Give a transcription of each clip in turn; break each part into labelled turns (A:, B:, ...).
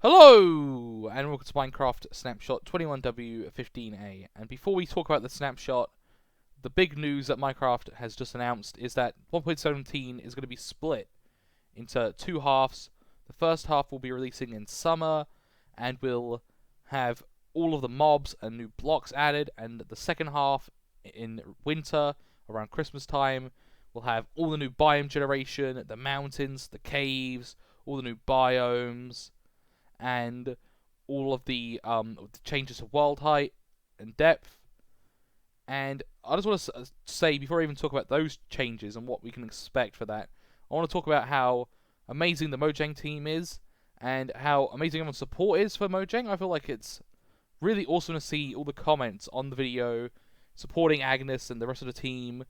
A: Hello, and welcome to Minecraft Snapshot 21w15a. And before we talk about the snapshot, the big news that Minecraft has just announced is that 1.17 is going to be split into two halves. The first half will be releasing in summer, and will have all of the mobs and new blocks added, and the second half in winter, around Christmas time, will have all the new biome generation, the mountains, the caves, all the new biomes, and all of the changes to world height and depth. And I just want to say, before I even talk about those changes and what we can expect for that, I want to talk about how amazing the Mojang team is, and how amazing everyone's support is for Mojang. I feel like it's really awesome to see all the comments on the video supporting Agnes and the rest of the team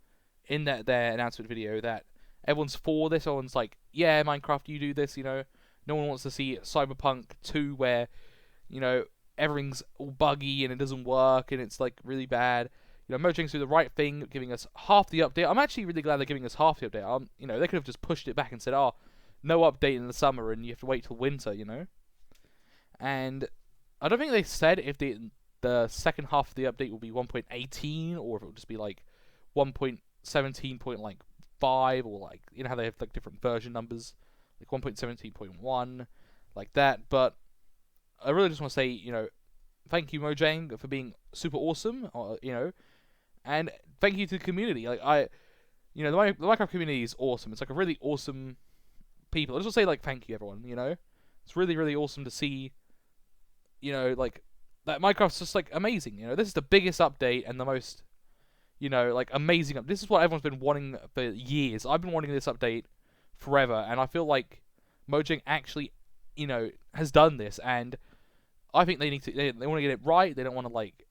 A: in their announcement video, that everyone's for this. Everyone's like, yeah, Minecraft, you do this, you know. No one wants to see Cyberpunk 2 where, you know, everything's all buggy and it doesn't work and it's like really bad. You know, Mojang's doing the right thing, giving us half the update. I'm actually really glad they're giving us half the update. You know, they could have just pushed it back and said, oh, no update in the summer and you have to wait till winter, you know. And I don't think they said if the second half of the update will be 1.18 or if it will just be like 1.17.5 or like, you know how they have like different version numbers, like 1.17.1, like that. But I really just want to say, you know, thank you Mojang for being super awesome, you know, and thank you to the community. Like you know, the Minecraft community is awesome. It's like a really awesome people. I just want to say like thank you everyone. You know, it's really really awesome to see. You know, like that Minecraft's just like amazing. You know, this is the biggest update and the most, you know, like amazing. This is what everyone's been wanting for years. I've been wanting this update forever, and I feel like Mojang actually, you know, has done this, and I think they need to. They want to get it right. They don't want to like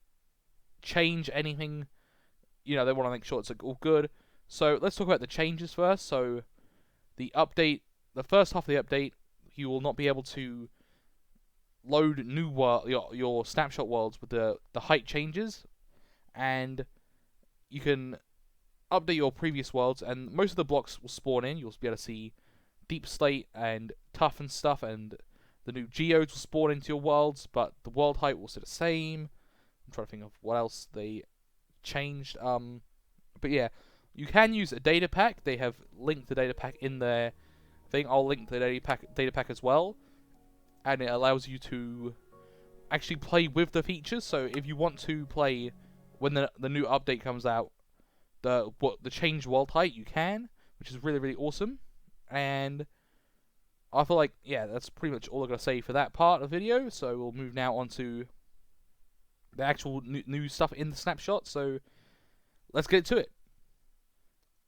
A: change anything. You know, they want to make sure it's like, all good. So let's talk about the changes first. So the update, the first half of the update, you will not be able to load new your snapshot worlds with the height changes, and you can update your previous worlds, and most of the blocks will spawn in. You'll be able to see deep slate and tough and stuff, and the new geodes will spawn into your worlds, but the world height will stay the same. I'm trying to think of what else they changed. But yeah, you can use a data pack. They have linked the data pack in their thing. I'll link the data pack as well, and it allows you to actually play with the features. So if you want to play when the new update comes out, the changed world height, you can, which is really really awesome. And I feel like, yeah, that's pretty much all I'm going to say for that part of the video. So we'll move now on to the actual new stuff in the snapshot. So let's get to it.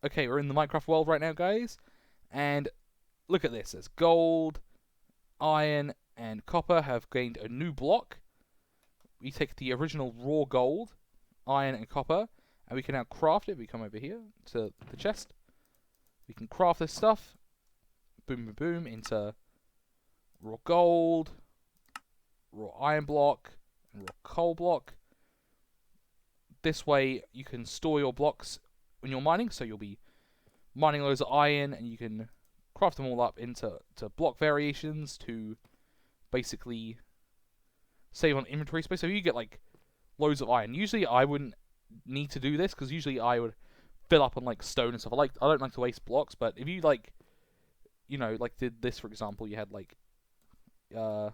A: Okay, we're in the Minecraft world right now, guys. And look at this. There's gold, iron, and copper have gained a new block. We take the original raw gold, iron, and copper, and we can now craft it. We come over here to the chest. We can craft this stuff. Boom, boom, boom, into raw gold, raw iron block, and raw coal block. This way you can store your blocks when you're mining, so you'll be mining loads of iron, and you can craft them all up into block variations to basically save on inventory space. So you get like loads of iron. Usually I wouldn't need to do this, because usually I would fill up on like stone and stuff. I don't like to waste blocks, but if you like, you know, like did this for example, you had like a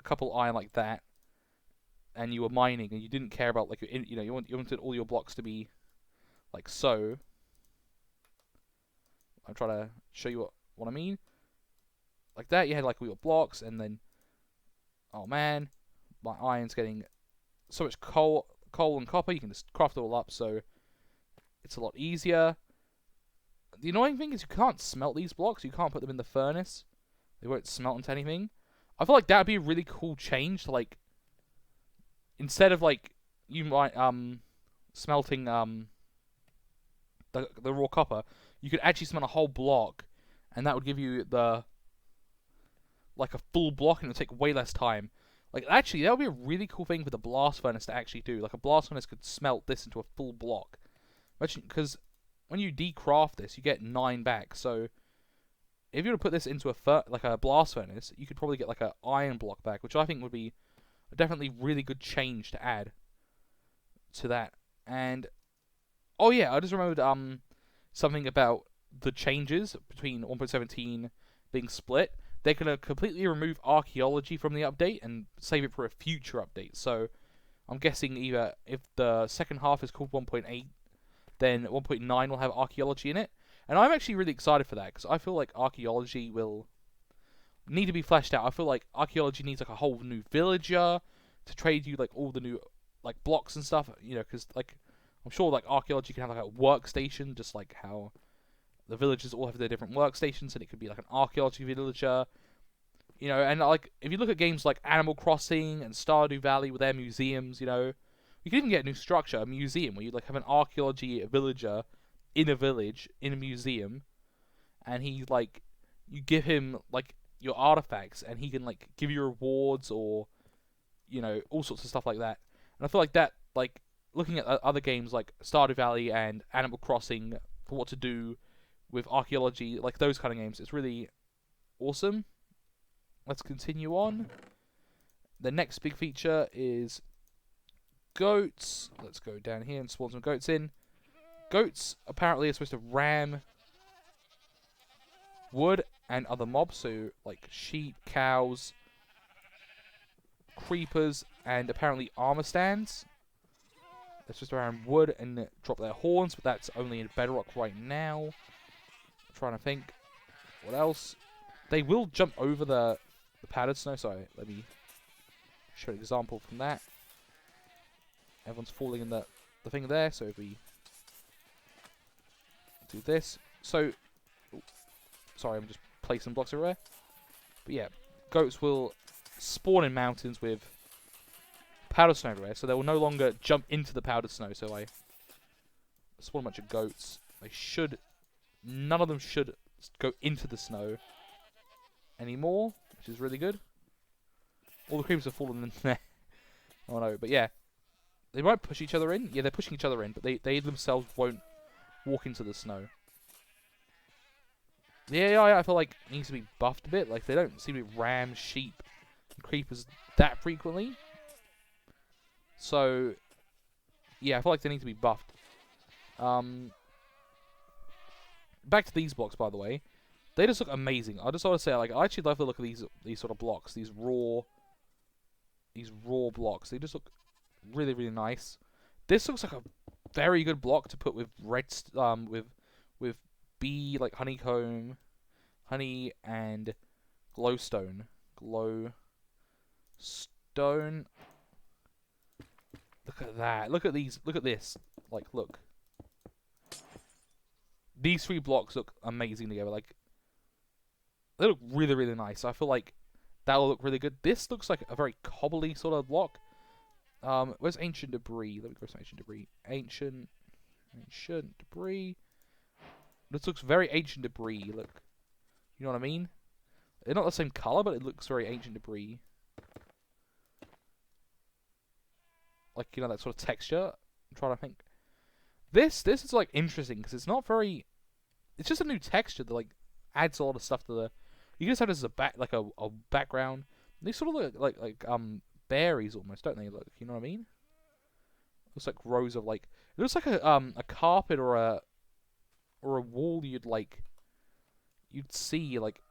A: couple iron like that, and you were mining, and you didn't care about like you know, you wanted all your blocks to be like so. I'm trying to show you what I mean. Like that, you had like all your blocks, and then, oh man, my iron's getting so much coal and copper. You can just craft it all up, so it's a lot easier. The annoying thing is you can't smelt these blocks. You can't put them in the furnace. They won't smelt into anything. I feel like that would be a really cool change to, like, instead of like you might smelting the raw copper, you could actually smelt a whole block, and that would give you like a full block, and it would take way less time. Like, actually, that would be a really cool thing for the blast furnace to actually do. Like, a blast furnace could smelt this into a full block. Imagine, because when you decraft this, you get 9 back. So if you were to put this into a blast furnace, you could probably get like an iron block back, which I think would be a definitely really good change to add to that. And oh yeah, I just remembered something about the changes between 1.17 being split. They're gonna completely remove archaeology from the update and save it for a future update. So I'm guessing either if the second half is called 1.8, then 1.9 will have archaeology in it. And I'm actually really excited for that, because I feel like archaeology will need to be fleshed out. I feel like archaeology needs like a whole new villager to trade you like all the new like blocks and stuff, you know, because like I'm sure like archaeology can have like a workstation, just like how the villagers all have their different workstations, and it could be like an archaeology villager, you know. And like if you look at games like Animal Crossing and Stardew Valley with their museums, you know, you can even get a new structure, a museum, where you like have an archaeology villager in a village, in a museum, and he like, you give him like your artifacts, and he can like give you rewards, or you know, all sorts of stuff like that. And I feel like that, like looking at other games like Stardew Valley and Animal Crossing for what to do with archaeology, like those kind of games, it's really awesome. Let's continue on. The next big feature is goats. Let's go down here and spawn some goats in. Goats apparently are supposed to ram wood and other mobs, so like sheep, cows, creepers, and apparently armor stands. They're supposed to ram wood and drop their horns, but that's only in Bedrock right now. I'm trying to think what else. They will jump over the powdered snow. Sorry, let me show an example from that. Everyone's falling in the thing there, so if we do this, so sorry, I'm just placing blocks everywhere. But yeah, goats will spawn in mountains with powdered snow everywhere, so they will no longer jump into the powdered snow. So I spawn a bunch of goats. None of them should go into the snow anymore, which is really good. All the creepers have fallen in there. Oh no, but yeah, they might push each other in. Yeah, they're pushing each other in, but they themselves won't walk into the snow. The AI, I feel like, needs to be buffed a bit. Like, they don't seem to ram sheep and creepers that frequently. So, yeah, I feel like they need to be buffed. Back to these blocks, by the way. They just look amazing. I just want to say, like, I actually love the look of these sort of blocks. These raw blocks. They just look really, really nice. This looks like a very good block to put with with bee, like honeycomb, honey, and glowstone. Glowstone. Look at that. Look at these. Look at this. Like, look. These three blocks look amazing together. Like, they look really, really nice. I feel like that'll look really good. This looks like a very cobbly sort of block. Where's ancient debris? Let me go to ancient debris. Ancient debris. This looks very ancient debris. Look, you know what I mean? They're not the same color, but it looks very ancient debris. Like, you know, that sort of texture. I'm trying to think. This is like interesting because it's not very. It's just a new texture that like adds a lot of stuff to the. You can just have this as a background. They sort of look like berries almost, don't they? Look, you know what I mean? Looks like rows of like. It looks like a carpet or a wall you'd see like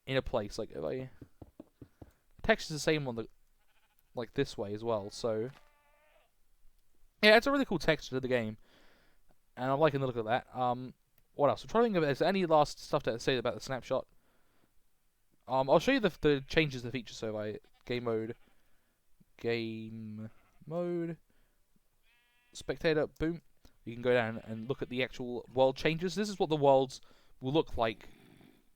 A: in a place. Like if I texture's the same on the like this way as well. So yeah, it's a really cool texture to the game, and I'm liking the look of that. What else? I'm trying to think of is there any last stuff to say about the snapshot. I'll show you the changes to the feature. So I game mode, spectator, boom. You can go down and look at the actual world changes. This is what the worlds will look like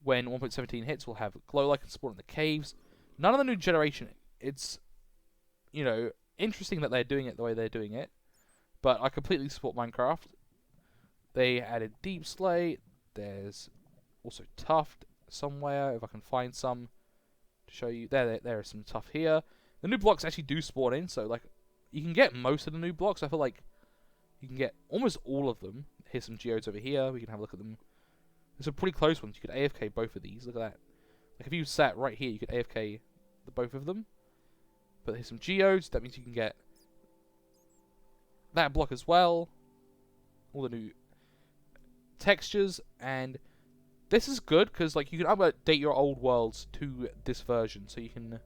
A: when 1.17 hits. We'll have glow like and spawn in the caves. None of the new generation. It's, you know, interesting that they're doing it the way they're doing it, but I completely support Minecraft. They added deep slate. There's also tuft somewhere, if I can find some to show you. There is some tuft here. The new blocks actually do spawn in, so like you can get most of the new blocks. I feel like you can get almost all of them. Here's some geodes over here. We can have a look at them There's some pretty close ones. You could AFK both of these. Look at that. Like if you sat right here, you could AFK the both of them. But here's some geodes. That means you can get that block as well. All the new textures, and this is good because like you can update your old worlds to this version, so you can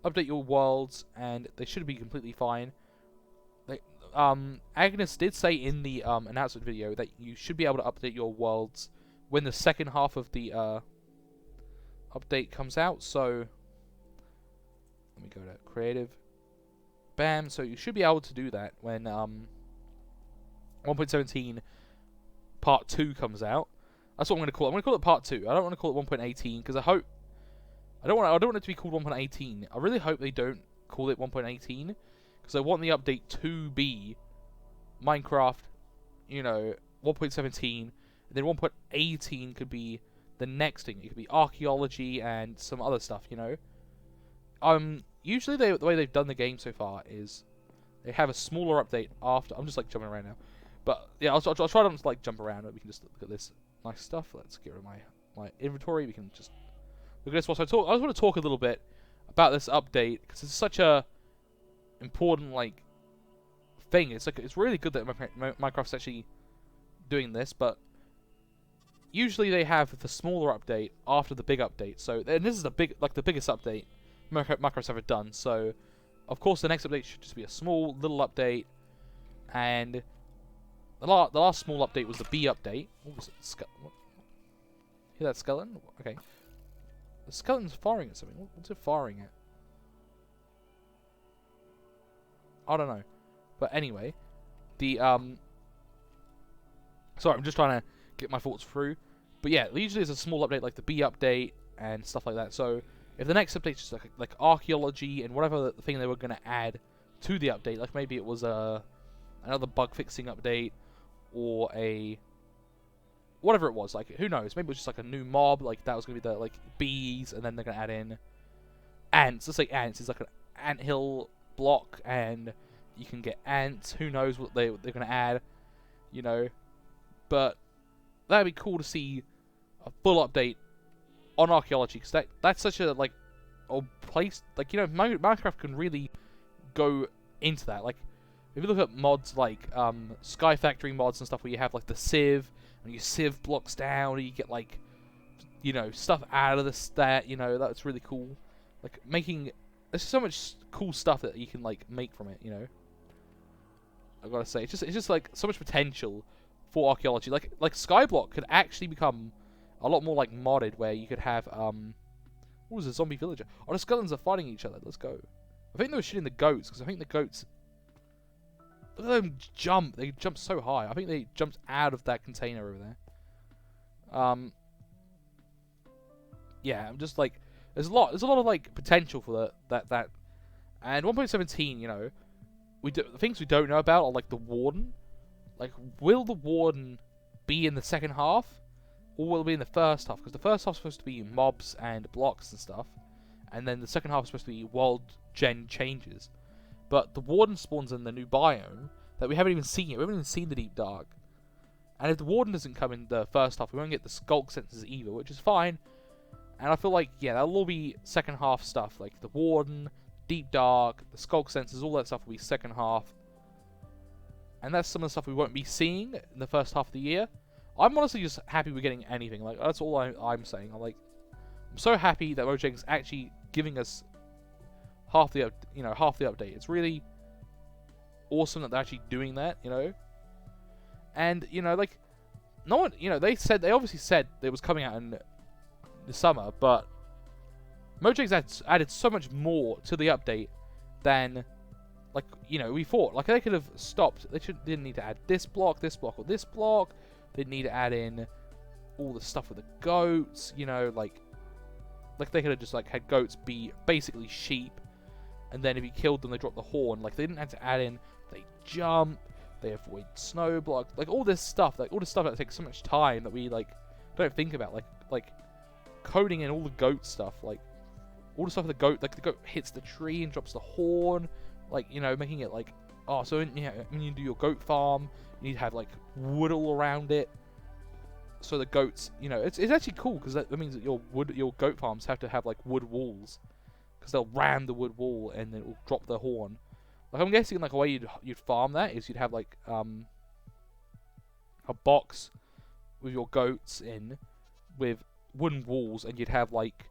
A: update your worlds, and they should be completely fine. Like, Agnes did say in the announcement video that you should be able to update your worlds when the second half of the update comes out. So let me go to creative. Bam. So you should be able to do that when 1.17 Part 2 comes out. That's what I'm going to call it. I'm going to call it Part 2. I don't want to call it 1.18 because I don't want it to be called 1.18. I really hope they don't call it 1.18 because I want the update to be Minecraft, you know, 1.17, and then 1.18 could be the next thing. It could be archaeology and some other stuff, you know. Usually the way they've done the game so far is they have a smaller update after. I'm just like jumping around now, but yeah, I'll try not to like jump around. We can just look at this nice stuff. Let's get rid of my inventory. We can just look at this whilst I talk. I just want to talk a little bit about this update because it's such a important like thing. It's like it's really good that Minecraft's actually doing this, but usually they have the smaller update after the big update. So and this is the biggest update Minecraft's ever done. So of course the next update should just be a small little update, and the last small update was the B update. What was it? What? Hear that skeleton? Okay. The skeleton's firing at something. What's it firing at? I don't know. But anyway, the sorry, I'm just trying to get my thoughts through. But yeah, usually there's a small update like the B update and stuff like that. So if the next update's just like archaeology and whatever thing they were going to add to the update, like maybe it was another bug fixing update or a whatever it was, like who knows, maybe it was just like a new mob, like that was going to be the like bees, and then they're going to add in ants. Let's say ants is like an anthill block and you can get ants. Who knows what they're going to add, you know. But that'd be cool to see a full update on archaeology, because that's such a like a place, like, you know, Minecraft can really go into that. Like if you look at mods like Sky Factory mods and stuff, where you have like the sieve and you sieve blocks down and you get like, you know, stuff out of the stat, you know, that's really cool. Like there's so much cool stuff that you can like make from it, you know. I gotta say, it's just like so much potential for archaeology. Like Skyblock could actually become a lot more like modded, where you could have what was a zombie villager? Oh, the skeletons are fighting each other. Let's go. I think they were shooting the goats, because I think the goats, look at them jump. They jump so high. I think they jumped out of that container over there. Yeah, I'm just like, there's a lot of like potential for that. And 1.17, you know, the things we don't know about are like the warden. Like, will the warden be in the second half, or will it be in the first half? Because the first half's supposed to be mobs and blocks and stuff, and then the second half is supposed to be world gen changes. But the warden spawns in the new biome that we haven't even seen yet. We haven't even seen the deep dark. And if the warden doesn't come in the first half, we won't get the skulk sensors either, which is fine. And I feel like, yeah, that'll all be second half stuff. Like the warden, deep dark, the skulk sensors, all that stuff will be second half. And that's some of the stuff we won't be seeing in the first half of the year. I'm honestly just happy we're getting anything. Like, that's all I'm saying. I'm so happy that Mojang's actually giving us half the update. It's really awesome that they're actually doing that, you know. And, you know, like, no one, you know, they obviously said it was coming out in the summer, but Mojang's added so much more to the update than, like, you know, we thought. Like, they could have stopped. They didn't need to add this block, or this block. They need to add in all the stuff with the goats, you know, like they could have just like had goats be basically sheep, and then if you killed them, they dropped the horn. Like, they didn't have to add in, they jump, they avoid snow block, like all this stuff that takes so much time that we like don't think about, like coding in all the goat stuff, like all the stuff with the goat, like the goat hits the tree and drops the horn, like, you know, making it like, oh, so when you do your goat farm, you need to have like wood all around it. so the goats, it's actually cool because that means that your goat farms have to have like wood walls, because they'll ram the wood wall and then it will drop the horn. Like I'm guessing like a way you'd farm that is you'd have like a box with your goats in with wooden walls, and you'd have like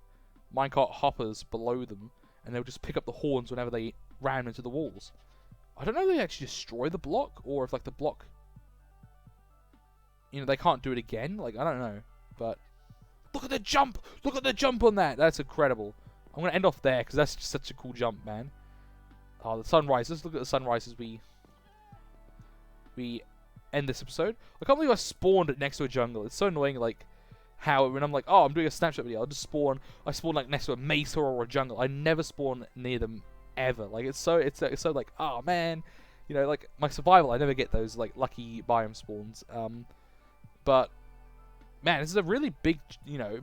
A: minecart hoppers below them, and they'll just pick up the horns whenever they ram into the walls. I don't know if they actually destroy the block, or if like the block, they can't do it again. Like I don't know, but look at the jump! Look at the jump on that! That's incredible. I'm gonna end off there because that's just such a cool jump, man. Oh, the sunrise. Let's look at the sunrise as we end this episode. I can't believe I spawned next to a jungle. It's so annoying, like how when I'm like, oh, I'm doing a Snapshot video, I'll just spawn. I spawn like next to a mesa or a jungle. I never spawn near them ever. Like it's so like, oh man, like my survival. I never get those like lucky biome spawns. But man, this is a really big,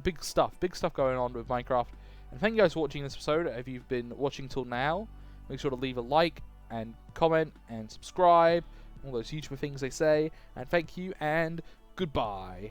A: big stuff going on with Minecraft. And thank you guys for watching this episode. If you've been watching till now, make sure to leave a like and comment and subscribe. All those YouTuber things they say. And thank you and goodbye.